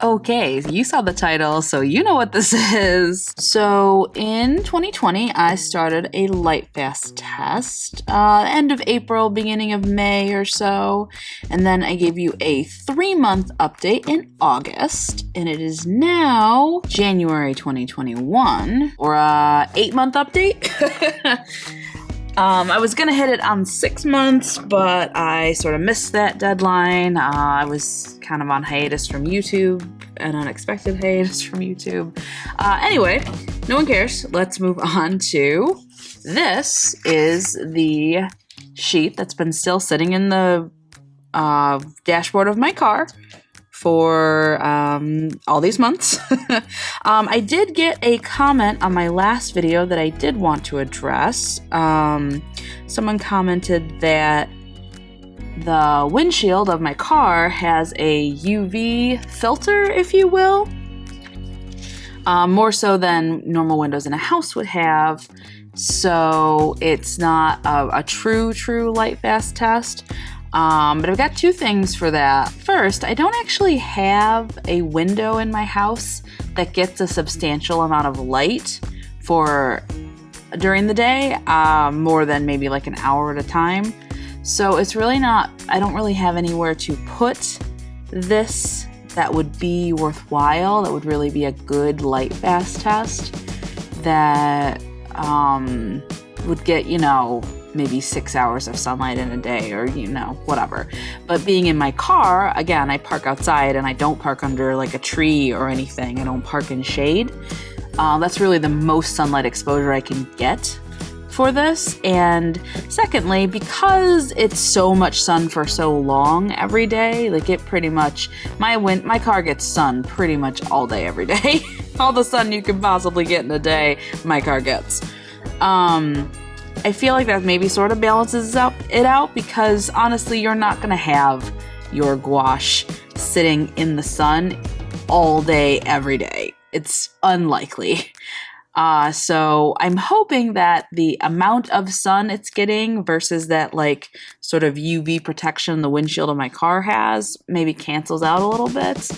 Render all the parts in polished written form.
Okay, you saw the title, so you know what this is. So in 2020, I started a Lightfast test, end of April, beginning of May or so. And then I gave you a 3-month update in August, and it is now January 2021, or a 8-month update. I was gonna hit it on 6 months, but I sort of missed that deadline. I was kind of on hiatus from YouTube, an unexpected hiatus from YouTube. Anyway, no one cares. Let's move on to this. Is the sheet that's been still sitting in the dashboard of my car for all these months. I did get a comment on my last video that I did want to address. Someone commented that the windshield of my car has a UV filter, if you will, more so than normal windows in a house would have. So it's not a true Lightfast test. But I've got 2 things for that. First, I don't actually have a window in my house that gets a substantial amount of light during the day, more than maybe like an hour at a time. So it's really not, I don't really have anywhere to put this that would be worthwhile, that would really be a good Lightfast test that would get, maybe 6 hours of sunlight in a day, or whatever. But being in my car, again, I park outside and I don't park under like a tree or anything. I don't park in shade. That's really the most sunlight exposure I can get for this. And secondly, because it's so much sun for so long every day, like it pretty much, my car gets sun pretty much all day every day. All the sun you can possibly get in a day, my car gets. I feel like that maybe sort of balances it out, because honestly, you're not going to have your gouache sitting in the sun all day, every day. It's unlikely. So I'm hoping that the amount of sun it's getting versus that like sort of UV protection the windshield of my car has maybe cancels out a little bit.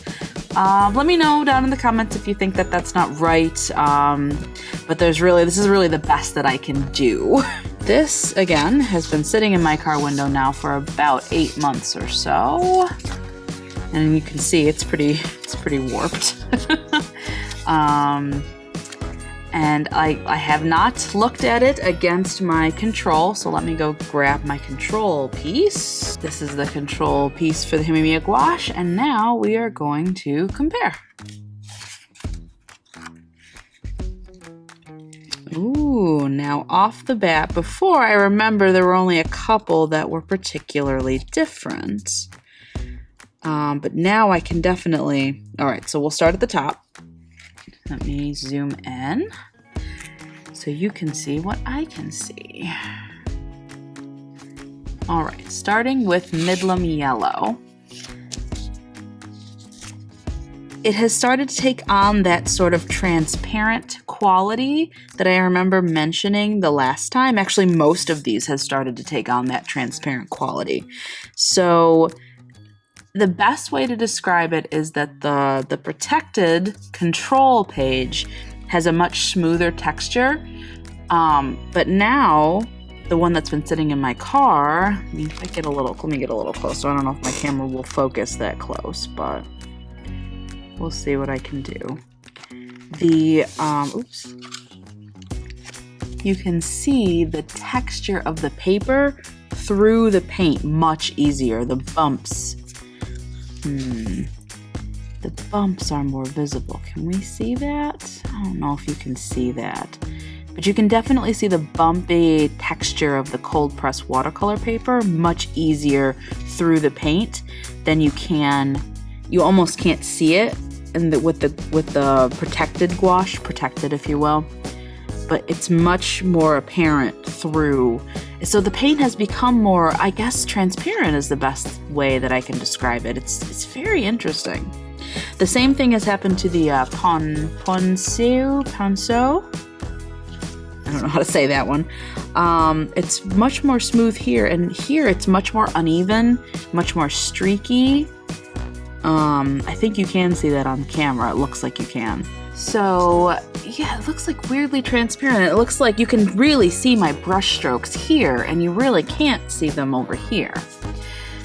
Let me know down in the comments if you think that that's not right. But this is really the best that I can do. This, again, has been sitting in my car window now for about 8 months or so. And you can see it's pretty warped. And I have not looked at it against my control, so let me go grab my control piece. This is the control piece for the HIMI MIYA gouache, and now we are going to compare. Ooh, now off the bat, before I remember there were only a couple that were particularly different. But now I can definitely... Alright, so we'll start at the top. Let me zoom in so you can see what I can see. All right, starting with Midlam Yellow. It has started to take on that sort of transparent quality that I remember mentioning the last time. Actually, most of these has started to take on that transparent quality. So the best way to describe it is that the protected control page has a much smoother texture. But now, the one that's been sitting in my car, let me get a little closer. I don't know if my camera will focus that close, but we'll see what I can do. You can see the texture of the paper through the paint much easier. The bumps. The bumps are more visible. Can we see that? I don't know if you can see that. But you can definitely see the bumpy texture of the cold press watercolor paper much easier through the paint than you can. You almost can't see it with the protected gouache, protected if you will. But it's much more apparent through. So the paint has become more, I guess, transparent is the best way that I can describe it. It's very interesting. The same thing has happened to the Ponceau. I don't know how to say that one. It's much more smooth here, and here it's much more uneven, much more streaky. I think you can see that on camera. It looks like you can. So yeah, it looks like weirdly transparent. It looks like you can really see my brush strokes here, and you really can't see them over here.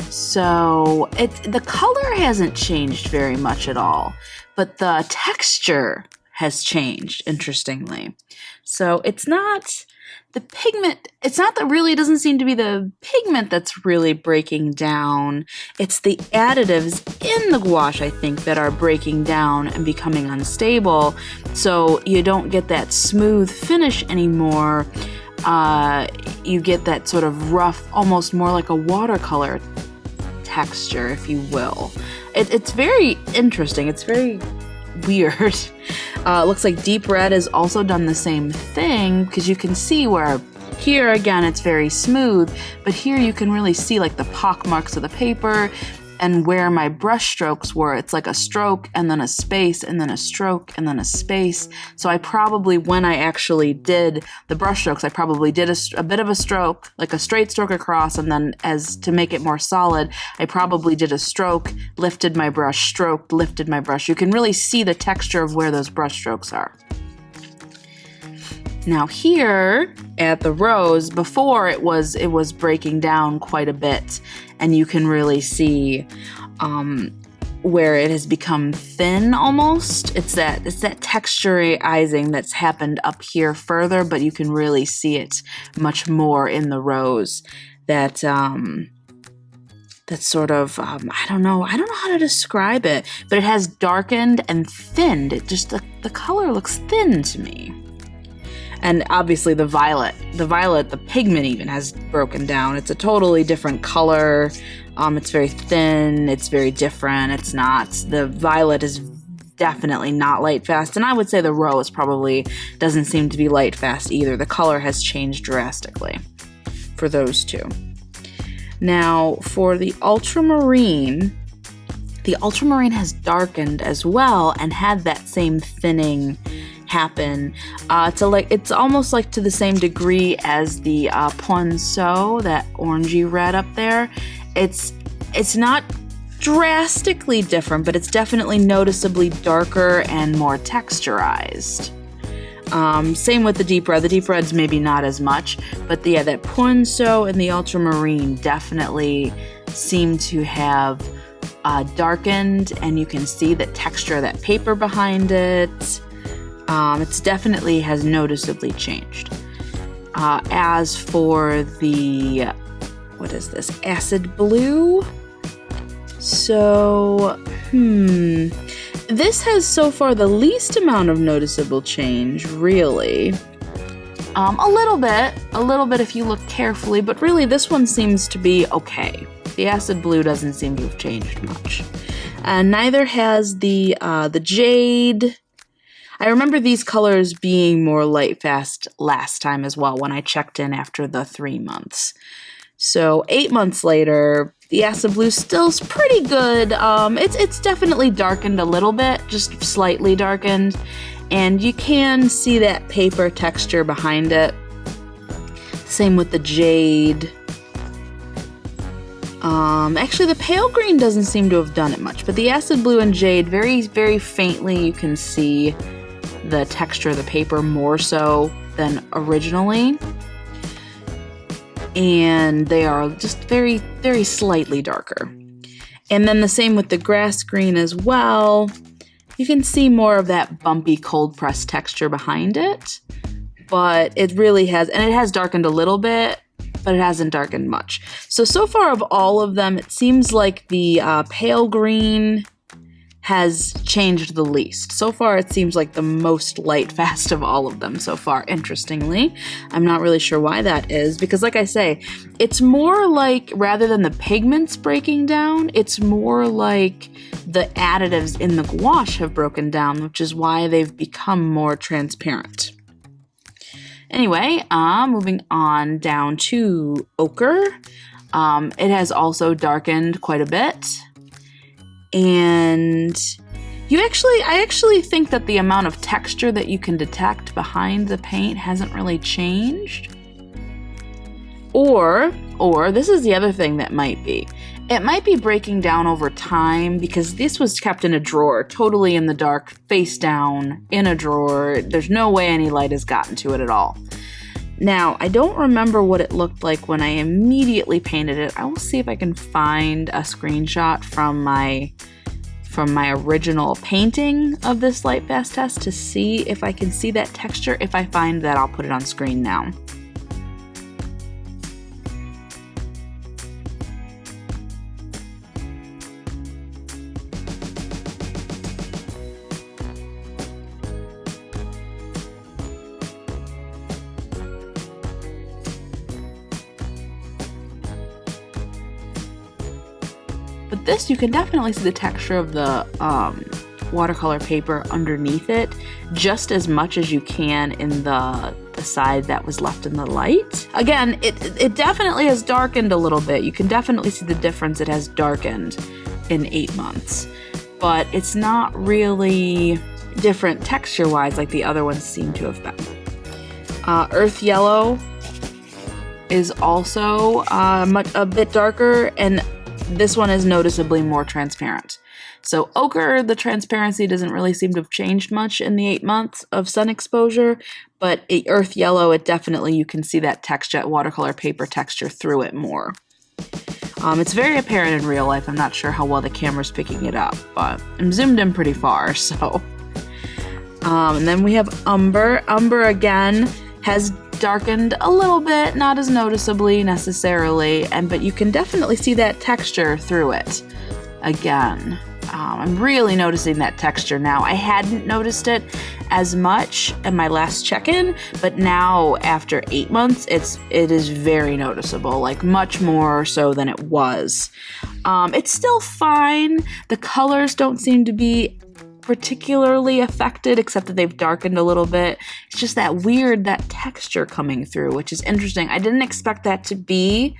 So the color hasn't changed very much at all, but the texture has changed, interestingly. So it's not the pigment, it's not that really, it doesn't seem to be the pigment that's really breaking down. It's the additives in the gouache, I think, that are breaking down and becoming unstable. So you don't get that smooth finish anymore. You get that sort of rough, almost more like a watercolor texture, if you will. It's very interesting. It's very weird. It looks like deep red has also done the same thing, because you can see where here again it's very smooth, but here you can really see like the pock marks of the paper and where my brush strokes were. It's like a stroke and then a space and then a stroke and then a space. So I probably, when I actually did the brush strokes, I probably did a bit of a stroke, like a straight stroke across, and then as to make it more solid, I probably did a stroke, lifted my brush, stroked, lifted my brush. You can really see the texture of where those brush strokes are. Now here at the rose, before it was breaking down quite a bit, and you can really see where it has become thin almost. It's that texturizing that's happened up here further, but you can really see it much more in the rose. That's sort of I don't know how to describe it, but it has darkened and thinned. It just the color looks thin to me. And obviously the violet, the pigment even has broken down. It's a totally different color. It's very thin. It's very different. It's not, the violet is definitely not light fast. And I would say the rose probably doesn't seem to be light fast either. The color has changed drastically for those two. Now for the ultramarine has darkened as well and had that same thinning happen. It's almost like to the same degree as the Ponceau, that orangey red up there. It's not drastically different, but it's definitely noticeably darker and more texturized. Same with the deep red. The deep red's maybe not as much, but yeah, that Ponceau and the ultramarine definitely seem to have darkened, and you can see the texture of that paper behind it. It's definitely has noticeably changed. As for the, what is this, acid blue? So, this has so far the least amount of noticeable change, really. A little bit if you look carefully, but really this one seems to be okay. The acid blue doesn't seem to have changed much. Neither has the jade. I remember these colors being more light fast last time as well when I checked in after the 3 months. So 8 months later, the acid blue still's pretty good. It's definitely darkened a little bit, just slightly darkened, and you can see that paper texture behind it. Same with the jade. Actually the pale green doesn't seem to have done it much, but the acid blue and jade, very, very faintly you can see the texture of the paper more so than originally. And they are just very, very slightly darker. And then the same with the grass green as well. You can see more of that bumpy cold press texture behind it, but it really has, and it has darkened a little bit, but it hasn't darkened much. So far of all of them, it seems like the pale green has changed the least. So far, it seems like the most light fast of all of them so far, interestingly. I'm not really sure why that is, because like I say, it's more like, rather than the pigments breaking down, it's more like the additives in the gouache have broken down, which is why they've become more transparent. Anyway, moving on down to ochre. It has also darkened quite a bit. And I actually think that the amount of texture that you can detect behind the paint hasn't really changed. Or this is the other thing that might be. It might be breaking down over time because this was kept in a drawer, totally in the dark, face down, in a drawer. There's no way any light has gotten to it at all. Now, I don't remember what it looked like when I immediately painted it. I will see if I can find a screenshot from my original painting of this Lightfast test to see if I can see that texture. If I find that, I'll put it on screen now. But this, you can definitely see the texture of the watercolor paper underneath it just as much as you can in the side that was left in the light. Again, it definitely has darkened a little bit. You can definitely see the difference. It has darkened in 8 months, but it's not really different texture-wise like the other ones seem to have been. Earth Yellow is also a bit darker, and this one is noticeably more transparent. So Ochre, the transparency doesn't really seem to have changed much in the 8 months of sun exposure, but Earth Yellow, it definitely, you can see that texture, watercolor paper texture through it more. It's very apparent in real life. I'm not sure how well the camera's picking it up, but I'm zoomed in pretty far, so. And then we have Umber. Umber, again, has darkened a little bit, not as noticeably necessarily, but you can definitely see that texture through it. Again, I'm really noticing that texture now. I hadn't noticed it as much in my last check-in, but now after 8 months, it is very noticeable, like much more so than it was. It's still fine. The colors don't seem to be particularly affected, except that they've darkened a little bit. It's just that texture coming through, which is interesting. I didn't expect that to be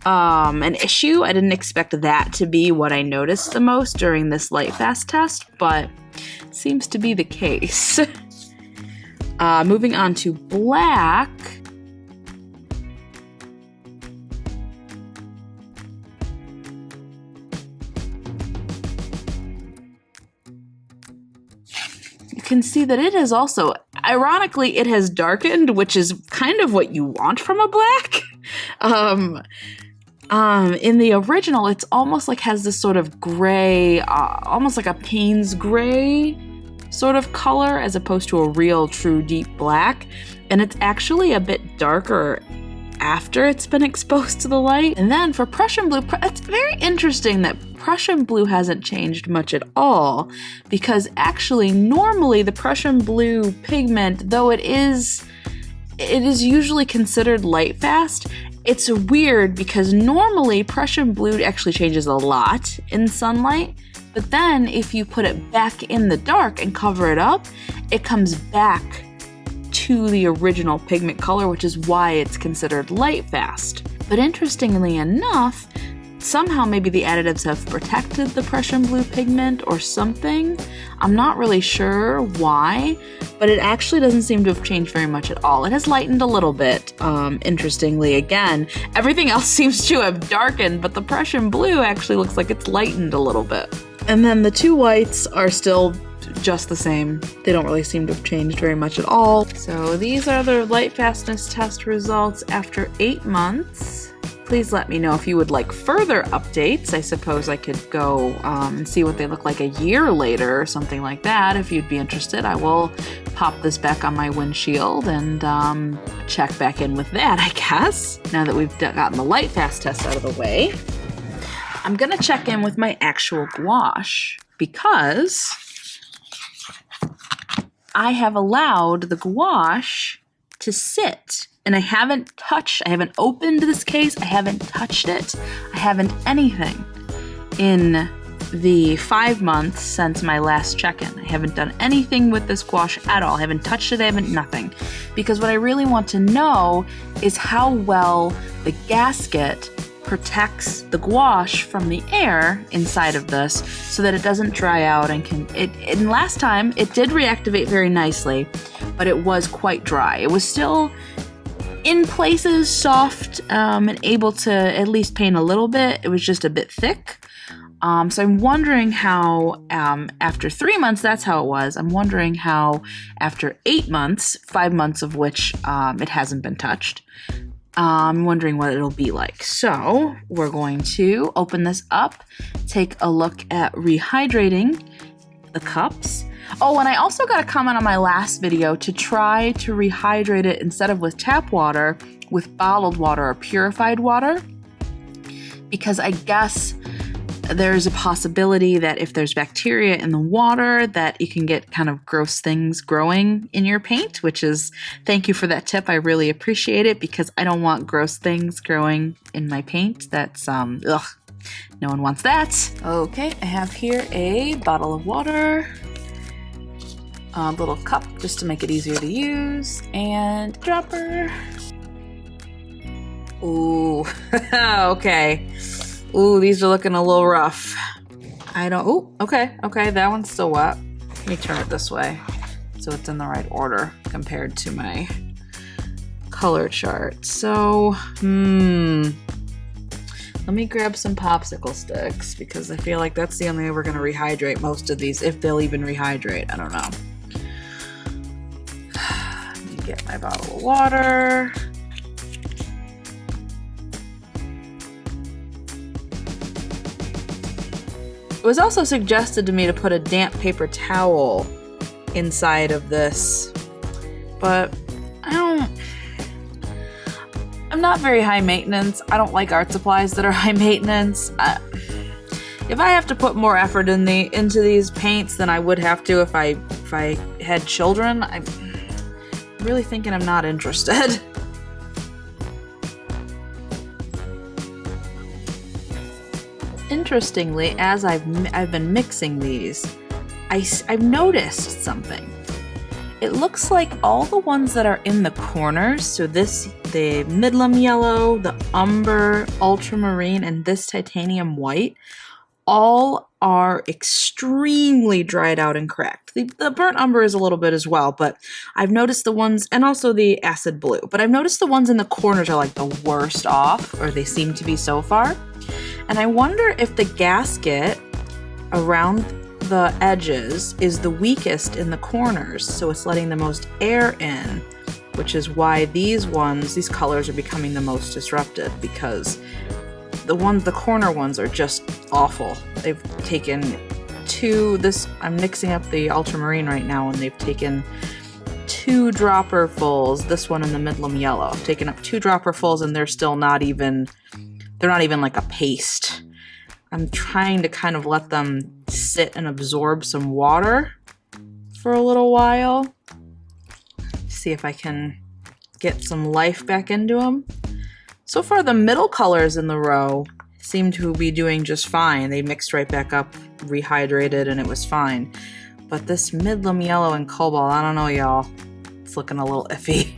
an issue. I didn't expect that to be what I noticed the most during this Lightfast test, but it seems to be the case. Moving on to black. Can see that it has also, ironically, it has darkened, which is kind of what you want from a black. In the original, it's almost like has this sort of gray, almost like a Payne's gray sort of color, as opposed to a real, true, deep black. And it's actually a bit darker after it's been exposed to the light. And then for Prussian blue, it's very interesting that Prussian blue hasn't changed much at all, because actually normally the Prussian blue pigment, though it is usually considered Lightfast, it's weird because normally Prussian blue actually changes a lot in sunlight, but then if you put it back in the dark and cover it up, it comes back to the original pigment color, which is why it's considered Lightfast. But interestingly enough, somehow maybe the additives have protected the Prussian blue pigment or something. I'm not really sure why, but it actually doesn't seem to have changed very much at all. It has lightened a little bit, interestingly. Again, everything else seems to have darkened, but the Prussian blue actually looks like it's lightened a little bit. And then the two whites are still just the same. They don't really seem to have changed very much at all. So these are the Lightfastness test results after 8 months. Please let me know if you would like further updates. I suppose I could go and see what they look like a year later or something like that. If you'd be interested, I will pop this back on my windshield and check back in with that, I guess. Now that we've gotten the Lightfast test out of the way, I'm gonna check in with my actual gouache because I have allowed the gouache to sit, and I haven't opened this case, I haven't touched it, I haven't anything in the 5 months since my last check-in. I haven't done anything with this gouache at all. I haven't touched it, I haven't nothing. Because what I really want to know is how well the gasket protects the gouache from the air inside of this so that it doesn't dry out and last time it did reactivate very nicely, but it was quite dry. It was still in places soft and able to at least paint a little bit. It was just a bit thick. So I'm wondering how after 3 months, that's how it was. I'm wondering how after 8 months, 5 months of which it hasn't been touched, I'm wondering what it'll be like. So we're going to open this up, take a look at rehydrating the cups. Oh, and I also got a comment on my last video to try to rehydrate it instead of with tap water, with bottled water or purified water, because I guess there's a possibility that if there's bacteria in the water that you can get kind of gross things growing in your paint, which is, thank you for that tip. I really appreciate it because I don't want gross things growing in my paint. That's, ugh, no one wants that. Okay, I have here a bottle of water, a little cup just to make it easier to use, and dropper. Ooh, okay. Ooh, these are looking a little rough. Ooh, okay, that one's still wet. Let me turn it this way so it's in the right order compared to my color chart. So, let me grab some popsicle sticks because I feel like that's the only way we're gonna rehydrate most of these, if they'll even rehydrate, I don't know. Let me get my bottle of water. It was also suggested to me to put a damp paper towel inside of this, but I'm not very high maintenance. I don't like art supplies that are high maintenance. If I have to put more effort into these paints than I would have to if I had children, I'm really thinking I'm not interested. Interestingly, as I've been mixing these, I've noticed something. It looks like all the ones that are in the corners, so the Midlam Yellow, the Umber, Ultramarine, and this Titanium White, all are extremely dried out and cracked. The Burnt Umber is a little bit as well, but I've noticed the ones, and also the Acid Blue, but I've noticed the ones in the corners are like the worst off, or they seem to be so far. And I wonder if the gasket around the edges is the weakest in the corners, so it's letting the most air in, which is why these colors are becoming the most disrupted, because the corner ones are just awful. They've taken I'm mixing up the Ultramarine right now, and they've taken 2 dropperfuls, this one and the Midlam Yellow. I've taken up 2 dropperfuls and they're still not even like a paste. I'm trying to kind of let them sit and absorb some water for a little while. See if I can get some life back into them. So far, the middle colors in the row seem to be doing just fine. They mixed right back up, rehydrated, and it was fine. But this Midlam Yellow and Cobalt, I don't know, y'all. It's looking a little iffy.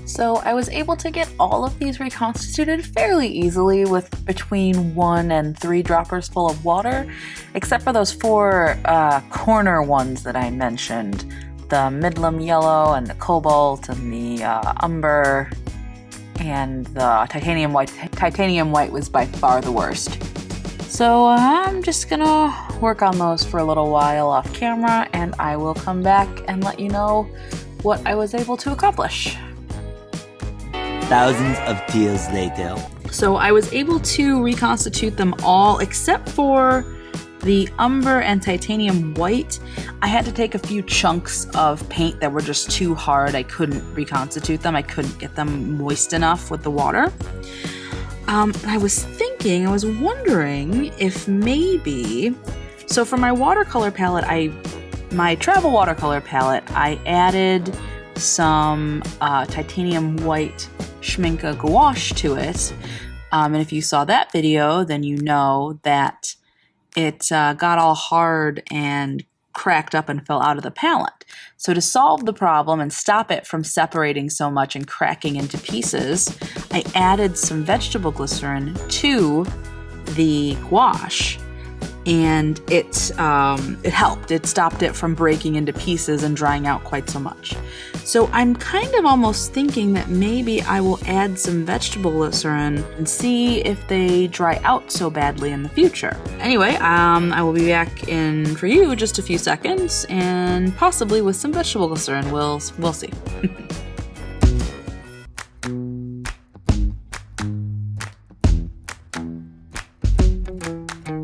So I was able to get all of these reconstituted fairly easily with between 1 and 3 droppers full of water, except for those 4 corner ones that I mentioned, the Midlam Yellow and the Cobalt and the Umber and the Titanium White. Titanium White was by far the worst. So I'm just gonna work on those for a little while off camera, and I will come back and let you know what I was able to accomplish. Thousands of tears later. So I was able to reconstitute them all except for the Umber and Titanium White. I had to take a few chunks of paint that were just too hard. I couldn't reconstitute them. I couldn't get them moist enough with the water. I was wondering if maybe, so for my watercolor palette, my travel watercolor palette, I added some titanium white Schminke gouache to it. And if you saw that video, then you know that it got all hard and cracked up and fell out of the palette. So to solve the problem and stop it from separating so much and cracking into pieces, I added some vegetable glycerin to the gouache, and it helped. It stopped it from breaking into pieces and drying out quite so much. So I'm kind of almost thinking that maybe I will add some vegetable glycerin and see if they dry out so badly in the future. Anyway, I will be back in for you just a few seconds, and possibly with some vegetable glycerin. We'll see.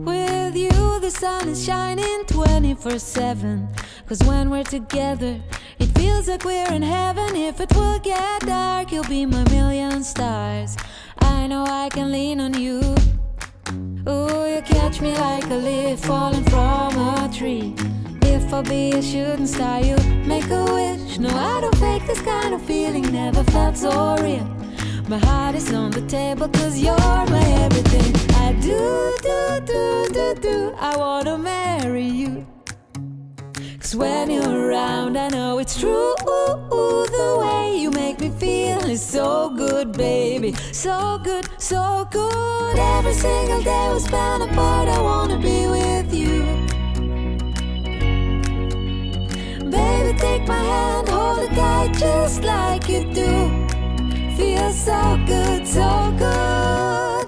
With you, the sun is shining 24/7. 'Cause when we're together, it feels like we're in heaven. If it will get dark, you'll be my million stars. I know I can lean on you. Ooh, you catch me like a leaf falling from a tree. If I'll be a shooting star, you make a wish. No, I don't fake this kind of feeling, never felt so real. My heart is on the table 'cause you're my everything. I do, I wanna marry you. 'Cause when you're around, I know it's true. The way you make me feel is so good, baby. So good, so good. Every single day we spend apart, I wanna be with you. Baby, take my hand, hold it tight just like you do. Feels so good, so good.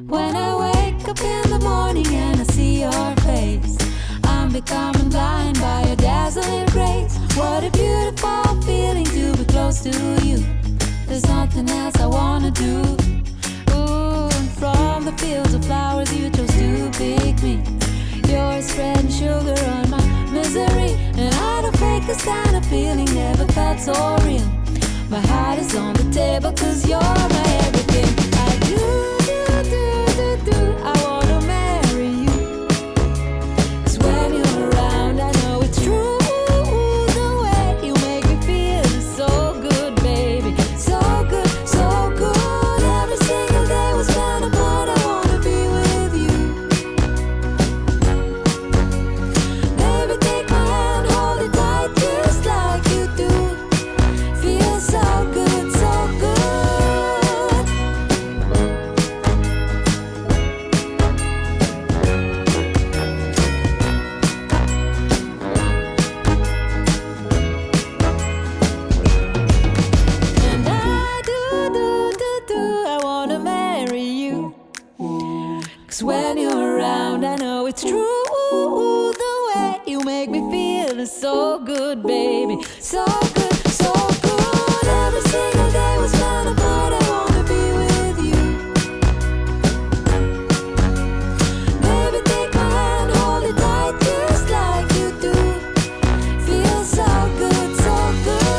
When I wake up in the morning and I see your face, I'm becoming blind by your dazzling grace. What a beautiful feeling to be close to you. There's nothing else I wanna do. Ooh, and from the fields of flowers you chose to pick me. You're spreading sugar on my misery, and I don't fake this kind of feeling, never felt so real. My heart is on the table 'cause you're my everything. I do, I wanna marry you. 'Cause when you're around, I know it's true. The way you make me feel is so good, baby. So good, so good. Every single day we spend apart, I wanna be with you. Baby, take my hand, hold it tight just like you do. Feels so good, so good. And I do, I wanna marry you. 'Cause when you're around, I know it's true. The way you make me feel is so good, baby. So good, so good. Every single day we spend apart, I wanna be with you. Baby, take my hand, hold it tight just like you do. Feels so good, so good.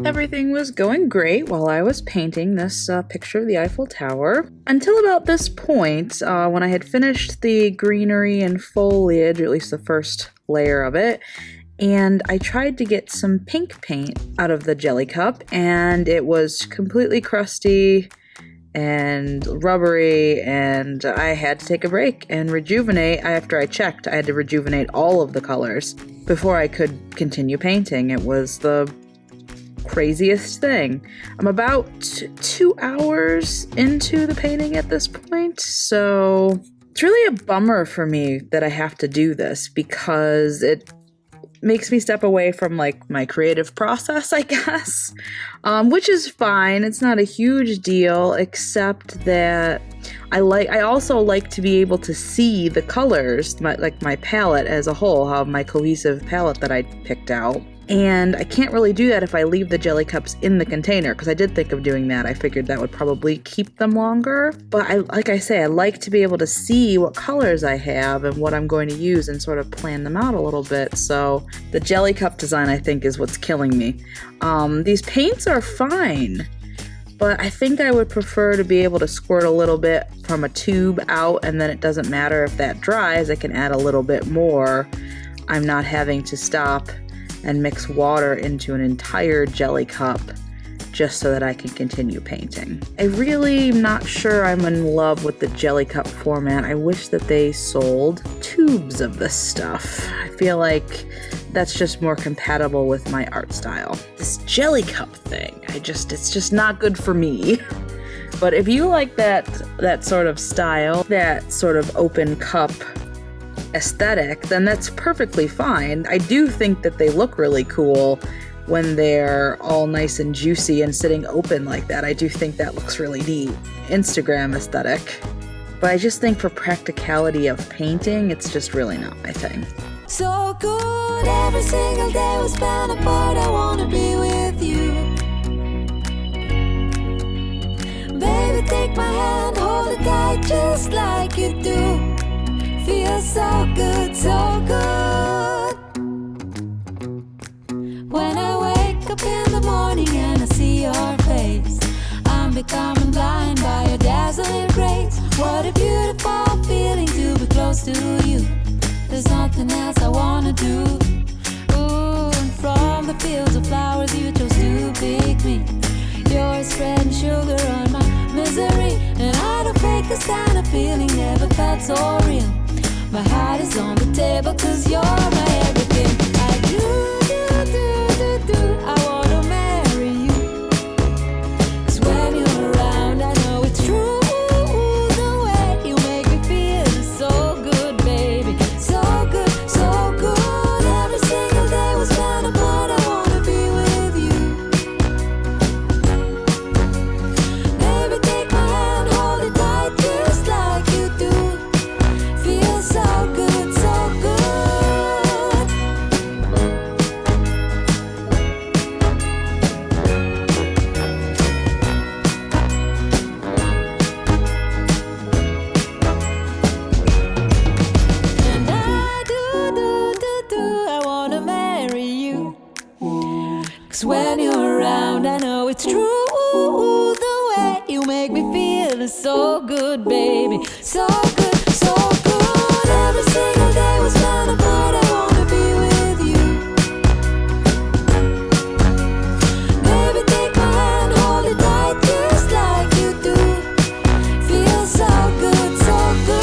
Everything was going great while I was painting this picture of the Eiffel Tower. Until about this point, when I had finished the greenery and foliage, or at least the first layer of it, and I tried to get some pink paint out of the jelly cup, and it was completely crusty and rubbery, and I had to take a break and rejuvenate. After I checked, I had to rejuvenate all of the colors before I could continue painting. It was the craziest thing. I'm about 2 hours into the painting at this point, so it's really a bummer for me that I have to do this because it makes me step away from like my creative process, I guess, which is fine. It's not a huge deal, except that I also like to be able to see the colors, my palette as a whole, how my cohesive palette that I picked out. And I can't really do that if I leave the jelly cups in the container, because I did think of doing that. I figured that would probably keep them longer. But like I say, I like to be able to see what colors I have and what I'm going to use and sort of plan them out a little bit. So the jelly cup design, I think, is what's killing me. These paints are fine, but I think I would prefer to be able to squirt a little bit from a tube out, and then it doesn't matter if that dries, I can add a little bit more. I'm not having to stop and mix water into an entire jelly cup just so that I can continue painting. I really am not sure I'm in love with the jelly cup format. I wish that they sold tubes of this stuff. I feel like that's just more compatible with my art style. This jelly cup thing, it's just not good for me. But if you like that sort of style, that sort of open cup aesthetic, then that's perfectly fine. I do think that they look really cool when they're all nice and juicy and sitting open like that. I do think that looks really neat. Instagram aesthetic. But I just think for practicality of painting, it's just really not my thing. So good, every single day we spend apart, I wanna be with you. Baby, take my hand, hold it tight just like you do. Feels so good, so good. When I wake up in the morning and I see your face, I'm becoming blind by your dazzling grace. What a beautiful feeling to be close to you. There's nothing else I wanna do. Ooh, and from the fields of flowers you chose to pick me. You're spreading sugar on my misery, and I don't fake this kind of feeling, never felt so real. My heart is on the table 'cause you're my everything. I do, I wanna marry you. 'Cause when you're around, I know it's true. The way you make me feel is so good, baby. So good, so good. Every single day we spend apart, I wanna be with you. Baby, take my hand, hold it tight just like you do. Feels so good, so good. And I do, I wanna marry you. 'Cause when you're around, I know it's true. The way you make me feel is so good, baby. So good, so good. Every single day we spend apart, I wanna be with you. Baby, take my hand, hold it tight just like you do. Feels so good, so good.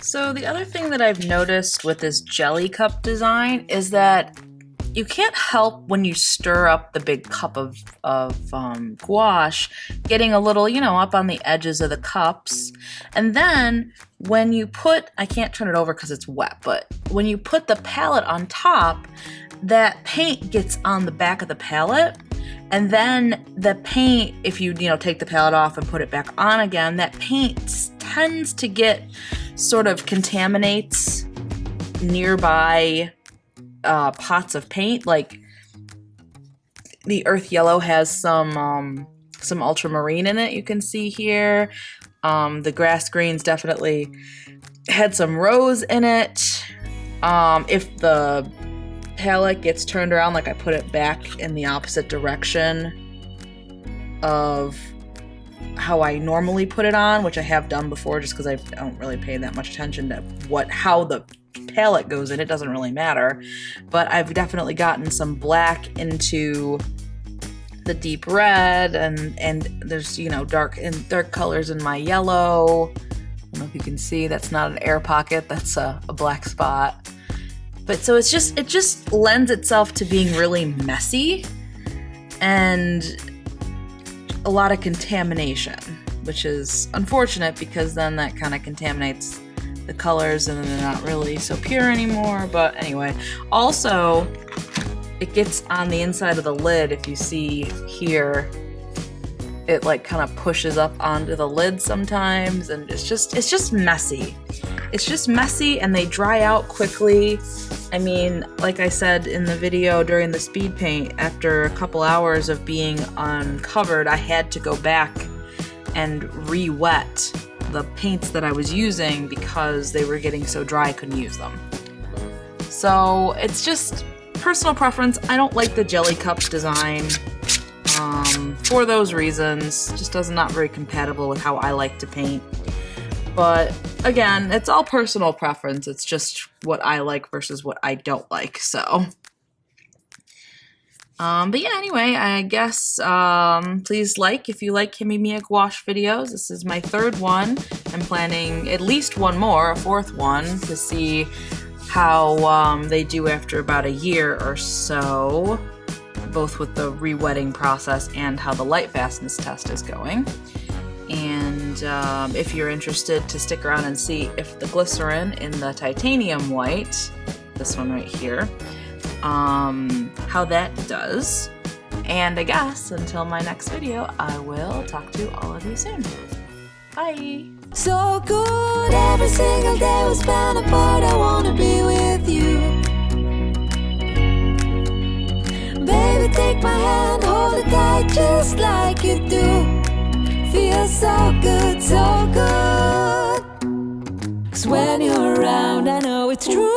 So the other thing that I've noticed with this jelly cup design is that you can't help when you stir up the big cup of gouache getting a little, up on the edges of the cups. And then when you put, I can't turn it over because it's wet, but when you put the palette on top, that paint gets on the back of the palette. And then the paint, if you take the palette off and put it back on again, that paint tends to get sort of contaminates nearby pots of paint. Like the earth yellow has some ultramarine in it, you can see here. The grass greens definitely had some rose in it. If the palette gets turned around, like I put it back in the opposite direction of how I normally put it on, which I have done before just because I don't really pay that much attention to how the palette goes in. It doesn't really matter. But I've definitely gotten some black into the deep red, and there's dark colors in my yellow, don't know if you can see, that's not an air pocket, that's a black spot. But so it just lends itself to being really messy and a lot of contamination, which is unfortunate because then that kind of contaminates the colors and then they're not really so pure anymore. But anyway, also it gets on the inside of the lid. If you see here, it like kind of pushes up onto the lid sometimes, and it's just messy. It's just messy, and they dry out quickly. I mean, like I said in the video during the speed paint, after a couple hours of being uncovered, I had to go back and re-wet the paints that I was using because they were getting so dry I couldn't use them. So it's just personal preference. I don't like the jelly cup design for those reasons. Just not very compatible with how I like to paint. But again, it's all personal preference. It's just what I like versus what I don't like. So, but yeah, anyway, I guess please like if you like HIMI MIYA gouache videos. This is my third one. I'm planning at least one more, a fourth one, to see how they do after about a year or so, both with the re-wetting process and how the Lightfastness test is going. And if you're interested to stick around and see if the glycerin in the titanium white, this one right here, how that does. And I guess until my next video, I will talk to all of you soon. Bye! So good, every single day we spend apart, I wanna be with you. Baby, take my hand, hold it tight just like you do. Feels so good, so good. 'Cause when you're around, I know it's true.